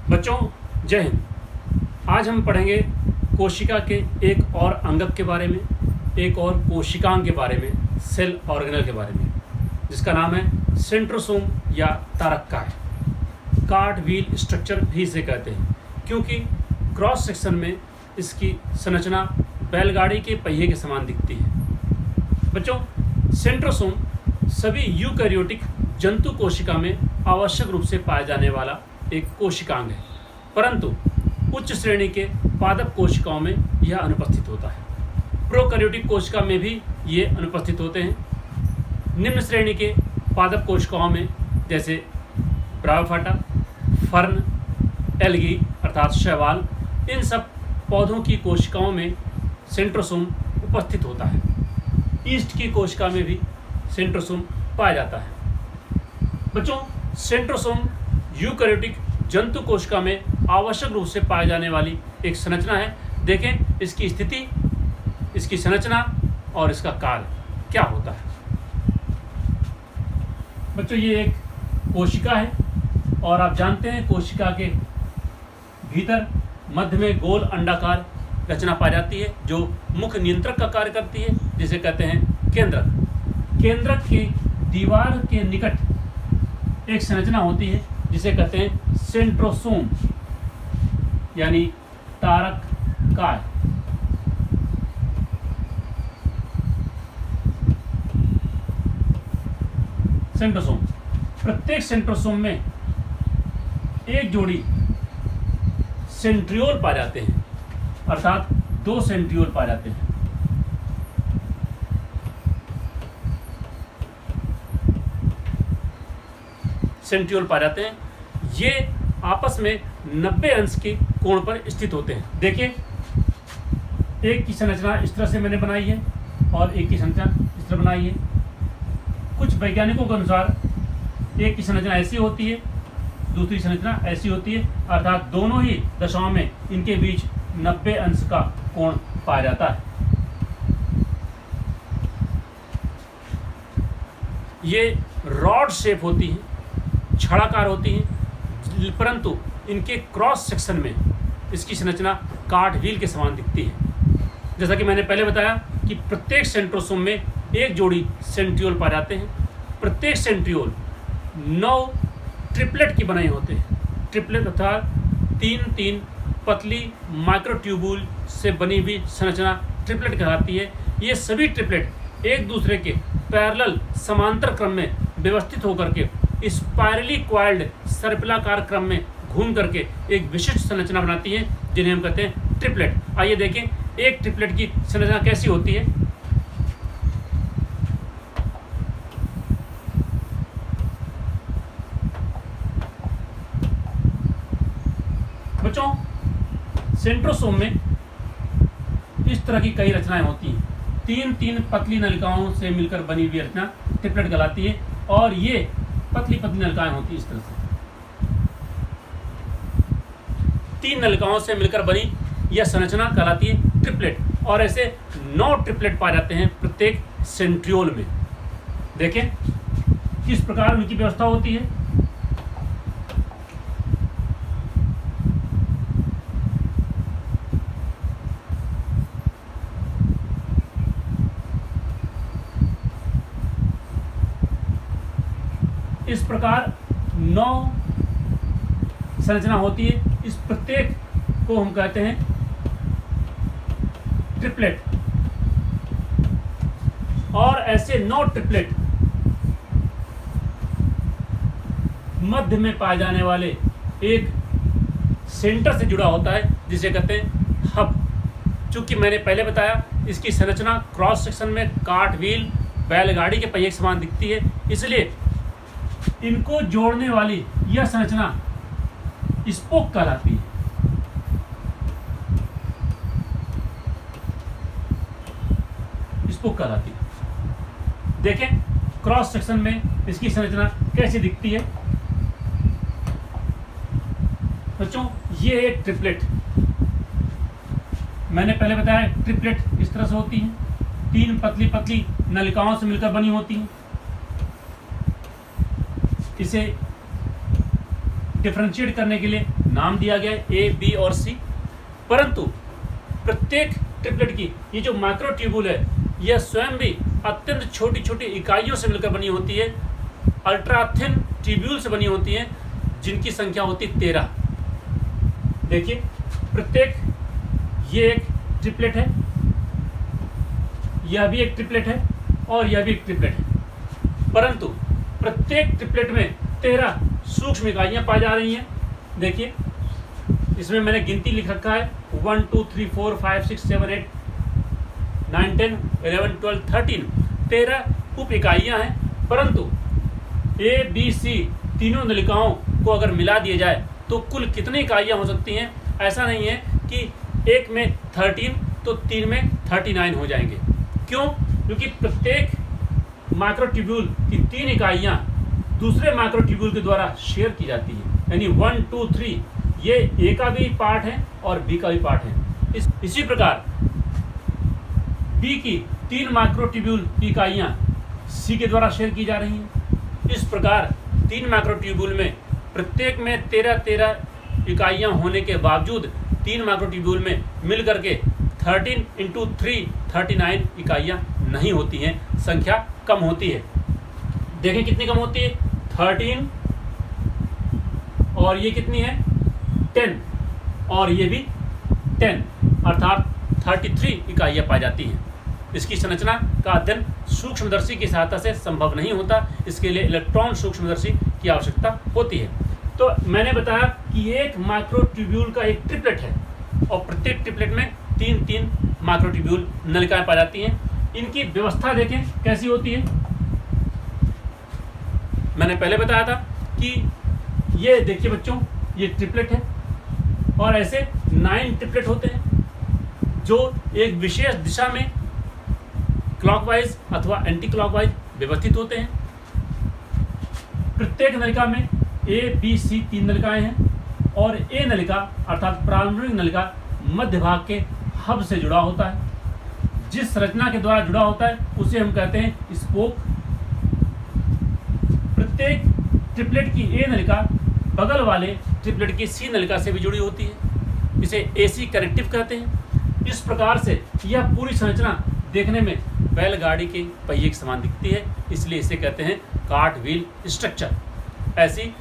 बच्चों जय हिंद। आज हम पढ़ेंगे कोशिका के एक और अंगक के बारे में, एक और कोशिकांग के बारे में, सेल ऑर्गेनल के बारे में, जिसका नाम है सेंट्रोसोम या तारक्काय। कार्ड व्हील स्ट्रक्चर भी इसे कहते हैं क्योंकि क्रॉस सेक्शन में इसकी संरचना बैलगाड़ी के पहिए के समान दिखती है। बच्चों, सेंट्रोसोम सभी यूकैरियोटिक जंतु कोशिका में आवश्यक रूप से पाया जाने वाला एक कोशिकांग है, परंतु उच्च श्रेणी के पादप कोशिकाओं में यह अनुपस्थित होता है। प्रोकैरियोटिक कोशिका में भी ये अनुपस्थित होते हैं। निम्न श्रेणी के पादप कोशिकाओं में जैसे ब्रायोफाटा, फर्न, एल्गी अर्थात शैवाल, इन सब पौधों की कोशिकाओं में सेंट्रोसोम उपस्थित होता है। ईस्ट की कोशिका में भी सेंट्रोसोम पाया जाता है। बच्चों, सेंट्रोसोम यूकैरियोटिक जंतु कोशिका में आवश्यक रूप से पाए जाने वाली एक संरचना है। देखें इसकी स्थिति, इसकी संरचना और इसका कार्य क्या होता है। बच्चों, ये एक कोशिका है और आप जानते हैं कोशिका के भीतर मध्य में गोल अंडाकार रचना पाई जाती है जो मुख्य नियंत्रक का कार्य करती है, जिसे कहते हैं केंद्रक। केंद्रक के दीवार के निकट एक संरचना होती है जिसे कहते हैं सेंट्रोसोम यानी तारक्काय। सेंट्रोसोम, प्रत्येक सेंट्रोसोम में एक जोड़ी सेंट्रियोल पाए जाते हैं, अर्थात 2 सेंट्रियोल पाए जाते हैं। सेंट्रियोल पाए जाते हैं। ये आपस में 90 अंश के कोण पर स्थित होते हैं। देखिए, एक की संरचना इस तरह से मैंने बनाई है और एक की संरचना इस तरह बनाई है। कुछ वैज्ञानिकों के अनुसार एक की संरचना ऐसी होती है, दूसरी संरचना ऐसी होती है, अर्थात दोनों ही दशाओं में इनके बीच 90 अंश का कोण पाया जाता है। ये रॉड शेप होती है, छड़ाकार होती हैं, परंतु इनके क्रॉस सेक्शन में इसकी संरचना कार्ड व्हील के समान दिखती है। जैसा कि मैंने पहले बताया कि प्रत्येक सेंट्रोसोम में एक जोड़ी सेंट्रियोल पाए जाते हैं। प्रत्येक सेंट्रियोल 9 ट्रिपलेट की बनाई होते हैं। ट्रिपलेट अर्थात 3-3 पतली माइक्रोट्यूबुल से बनी हुई संरचना ट्रिपलेट कहलाती है। ये सभी ट्रिपलेट एक दूसरे के पैरेलल समांतर क्रम में व्यवस्थित होकर के स्पाइरली क्वाइल्ड सर्पिलाकार क्रम में घूम करके एक विशिष्ट संरचना बनाती है, जिन्हें हम कहते हैं ट्रिपलेट। आइए देखें एक ट्रिपलेट की संरचना कैसी होती है। बच्चों, सेंट्रोसोम में इस तरह की कई रचनाएं होती हैं। 3-3 पतली नलिकाओं से मिलकर बनी हुई रचना ट्रिपलेट कहलाती है और ये पतली पतली नलिकाएं होती है। इस तरह से 3 नलिकाओं से मिलकर बनी यह संरचना कहलाती है ट्रिपलेट और ऐसे 9 ट्रिपलेट पाए जाते हैं प्रत्येक सेंट्रियोल में। देखें किस प्रकार उनकी व्यवस्था होती है। इस प्रकार 9 संरचना होती है। इस प्रत्येक को हम कहते हैं ट्रिपलेट और ऐसे 9 ट्रिपलेट मध्य में पाए जाने वाले एक सेंटर से जुड़ा होता है जिसे कहते हैं हब। चूंकि मैंने पहले बताया इसकी संरचना क्रॉस सेक्शन में कार्ट व्हील बैलगाड़ी के पहिए के समान दिखती है, इसलिए इनको जोड़ने वाली यह संरचना स्पोक कहलाती है। स्पोक कहलाती है। देखें क्रॉस सेक्शन में इसकी संरचना कैसी दिखती है। बच्चों, ये एक ट्रिपलेट, मैंने पहले बताया ट्रिपलेट इस तरह से होती है। 3 पतली पतली नलिकाओं से मिलकर बनी होती है। इसे डिफरेंशिएट करने के लिए नाम दिया गया है ए, बी और सी। परंतु प्रत्येक ट्रिपलेट की ये जो माइक्रोट्यूब्यूल है यह स्वयं भी अत्यंत छोटी छोटी इकाइयों से मिलकर बनी होती है, अल्ट्रा थिन ट्यूब्यूल से बनी होती हैं, जिनकी संख्या होती है 13। देखिए प्रत्येक, ये एक ट्रिपलेट है, यह भी एक ट्रिपलेट है और यह भी एक ट्रिपलेट है, परंतु प्रत्येक ट्रिपलेट में 13 सूक्ष्म इकाइयाँ पाई जा रही हैं। देखिए इसमें मैंने गिनती लिख रखा है 1 2 3 4 5 6 7 8 9 10 11 12 13 13 उप इकाइयाँ हैं। परंतु ए बी सी तीनों नलिकाओं को अगर मिला दिया जाए तो कुल कितनी इकाइयाँ हो सकती हैं? ऐसा नहीं है कि एक में 13 तो 3 में 39 हो जाएंगे। क्यों? क्योंकि प्रत्येक माइक्रोट्यूब्यूल की 3 इकाइयाँ दूसरे माइक्रोट्यूब्यूल के द्वारा शेयर की जाती हैं, यानी 1 2 3 ये ए का भी पार्ट है और बी का भी पार्ट है। इसी प्रकार बी की 3 माइक्रोट्यूब्यूल की इकाइयाँ सी के द्वारा शेयर की जा रही हैं। इस प्रकार 3 माइक्रोट्यूब्यूल में प्रत्येक में 13 इकाइयाँ होने के बावजूद 3 माइक्रोट्यूब्यूल में मिल करके 13 × 3 39 इकाइयाँ नहीं होती हैं, संख्या कम होती है। देखें कितनी कम होती है, 13 और ये कितनी है 10 और ये भी 10 अर्थात 33 इकाइयाँ पाई जाती हैं। इसकी संरचना का अध्ययन सूक्ष्मदर्शी की सहायता से संभव नहीं होता, इसके लिए इलेक्ट्रॉन सूक्ष्मदर्शी की आवश्यकता होती है। तो मैंने बताया कि एक माइक्रोट्यूब्यूल का एक ट्रिपलेट है और प्रत्येक ट्रिपलेट में 3 माइक्रोट्यूब्यूल नलिकाएं पाई जाती हैं। इनकी व्यवस्था देखें कैसी होती है। मैंने पहले बताया था कि ये देखिए बच्चों, ये ट्रिपलेट है और ऐसे 9 ट्रिपलेट होते हैं जो एक विशेष दिशा में क्लॉकवाइज अथवा एंटी क्लॉकवाइज व्यवस्थित होते हैं। प्रत्येक नलिका में ए बी सी 3 नलिकाएं हैं और ए नलिका अर्थात प्रारंभिक नलिका मध्य भाग के हब से जुड़ा होता है। जिस संरचना के द्वारा जुड़ा होता है उसे हम कहते हैं स्पोक। प्रत्येक ट्रिपलेट की ए नलिका बगल वाले ट्रिपलेट की सी नलिका से भी जुड़ी होती है, इसे एसी कनेक्टिव कहते हैं। इस प्रकार से यह पूरी संरचना देखने में बैलगाड़ी के पहिए के समान दिखती है, इसलिए इसे कहते हैं कार्ट व्हील स्ट्रक्चर। ऐसी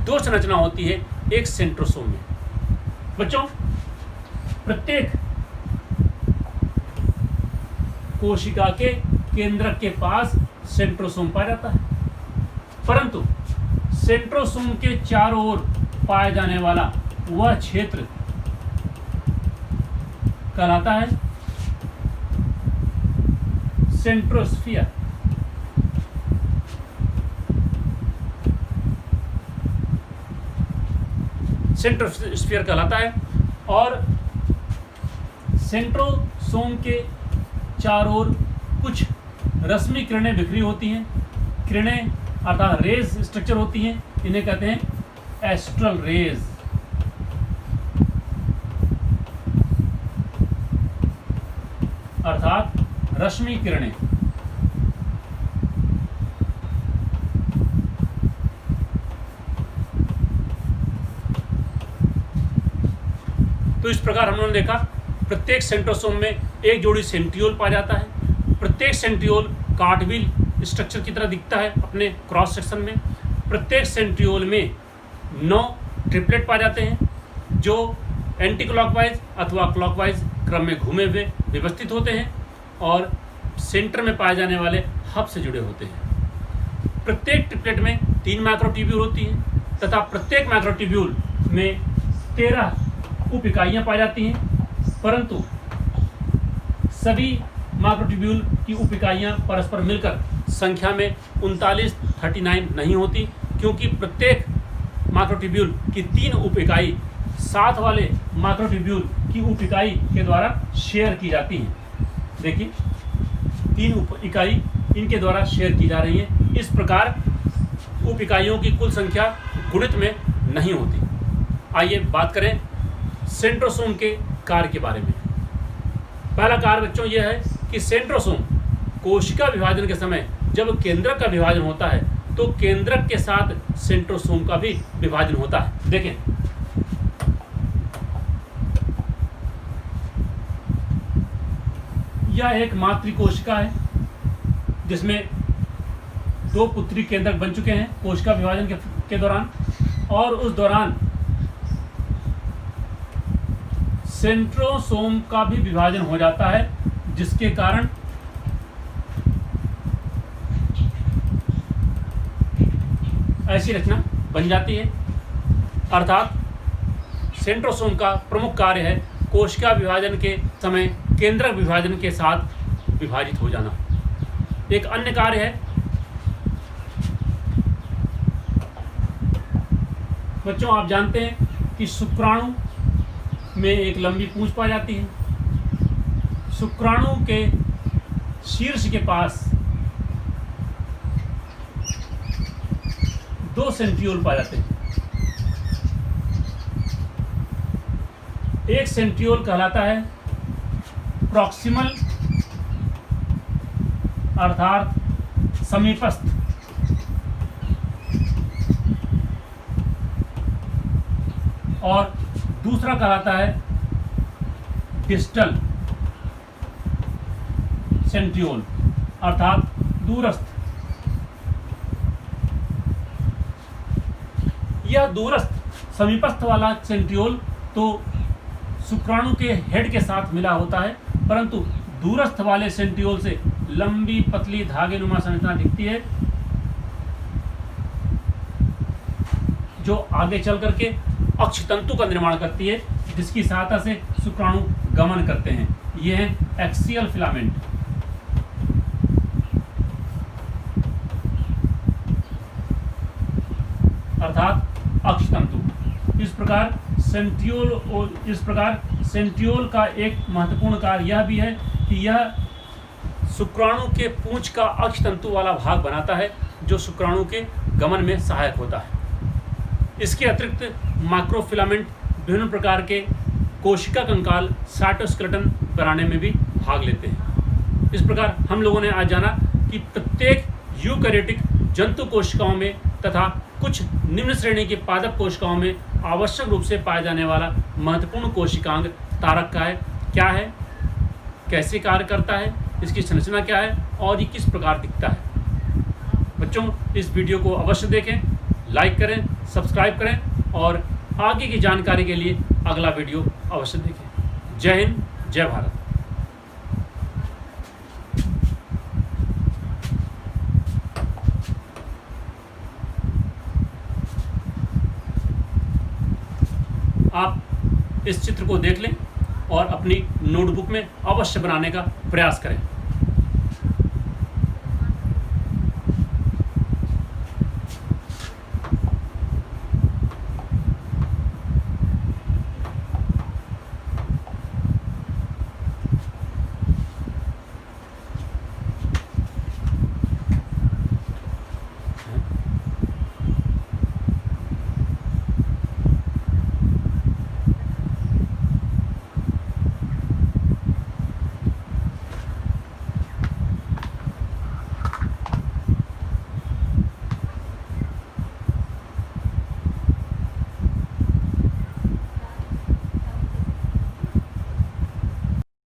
2 संरचना होती है एक सेंट्रोसोम में। बच्चों प्रत्येक कोशिका के केंद्रक के पास सेंट्रोसोम पाया जाता है, परंतु सेंट्रोसोम के चारों ओर पाया जाने वाला वह क्षेत्र कहलाता है सेंट्रोस्फीयर। सेंट्रोस्फीयर कहलाता है और सेंट्रोसोम के चारों ओर कुछ रश्मि किरणें बिखरी होती हैं। किरणें अर्थात रेज स्ट्रक्चर होती हैं, इन्हें कहते हैं एस्ट्रल रेज। अर्थात रश्मि किरणें। तो इस प्रकार हम लोगों ने देखा प्रत्येक सेंट्रोसोम में एक जोड़ी सेंट्रियोल पाया जाता है। प्रत्येक सेंट्रियोल कार्टव्हील स्ट्रक्चर की तरह दिखता है अपने क्रॉस सेक्शन में। प्रत्येक सेंट्रियोल में 9 ट्रिपलेट पाए जाते हैं जो एंटी क्लॉकवाइज अथवा क्लॉकवाइज क्रम में घूमे हुए व्यवस्थित होते हैं और सेंटर में पाए जाने वाले हब से जुड़े होते हैं। प्रत्येक ट्रिपलेट में 3 माइक्रोट्यूब्यूल होती हैं तथा प्रत्येक माइक्रोट्यूब्यूल में 13 उप इकाइयाँ पाई जाती हैं, परंतु सभी माइक्रोट्यूब्यूल की उप इकाइयाँ परस्पर मिलकर संख्या में 39 नहीं होती, क्योंकि प्रत्येक माइक्रोट्यूब्यूल की 3 उप इकाई साथ वाले माइक्रोट्यूब्यूल की उप इकाई के द्वारा शेयर की जाती हैं। देखिए 3 उप इकाई इनके द्वारा शेयर की जा रही है। इस प्रकार उप इकाइयों की कुल संख्या गुणित में नहीं होती। आइए बात करें सेंट्रोसोम के कार्य के बारे में। पहला कार्य बच्चों यह है कि सेंट्रोसोम कोशिका विभाजन के समय जब केंद्रक का विभाजन होता है तो केंद्रक के साथ सेंट्रोसोम का भी विभाजन होता है। देखें, यह एक मातृकोशिका है जिसमें 2 पुत्री केंद्रक बन चुके हैं कोशिका विभाजन के दौरान, और उस दौरान सेंट्रोसोम का भी विभाजन हो जाता है, जिसके कारण ऐसी रचना बन जाती है। अर्थात सेंट्रोसोम का प्रमुख कार्य है कोशिका विभाजन के समय केंद्रक विभाजन के साथ विभाजित हो जाना। एक अन्य कार्य है, बच्चों आप जानते हैं कि शुक्राणु में एक लंबी पूंछ पाई जाती है। शुक्राणु के शीर्ष के पास 2 सेंट्रियोल पाए जाते हैं। एक सेंट्रियोल कहलाता है प्रॉक्सिमल अर्थात समीपस्थ, और दूसरा कहलाता है डिस्टल सेंट्रियोल अर्थात दूरस्थ। यह दूरस्थ समीपस्थ वाला सेंट्रियोल तो शुक्राणु के हेड के साथ मिला होता है, परंतु दूरस्थ वाले सेंट्रियोल से लंबी पतली धागेनुमा संरचना दिखती है, जो आगे चल करके अक्षतंतु का निर्माण करती है, जिसकी सहायता से शुक्राणु गमन करते हैं। यह है एक्सियल फिलामेंट। अर्थात अक्षतंतु। इस प्रकार सेंट्रियोल का एक महत्वपूर्ण कार्य यह भी है कि यह शुक्राणु के पूंछ का अक्षतंतु वाला भाग बनाता है, जो शुक्राणु के गमन में सहायक होता है। इसके अतिरिक्त माइक्रोफिलामेंट विभिन्न प्रकार के कोशिका कंकाल साइटोस्केलेटन बनाने में भी भाग लेते हैं। इस प्रकार हम लोगों ने आज जाना कि प्रत्येक यूकैरियोटिक जंतु कोशिकाओं में तथा कुछ निम्न श्रेणी की पादप कोशिकाओं में आवश्यक रूप से पाया जाने वाला महत्वपूर्ण कोशिकांग तारक का है, क्या है, कैसे कार्य करता है, इसकी संरचना क्या है और ये किस प्रकार दिखता है। बच्चों इस वीडियो को अवश्य देखें, लाइक करें, सब्सक्राइब करें और आगे की जानकारी के लिए अगला वीडियो अवश्य देखें। जय हिंद, जय भारत। आप इस चित्र को देख लें और अपनी नोटबुक में अवश्य बनाने का प्रयास करें।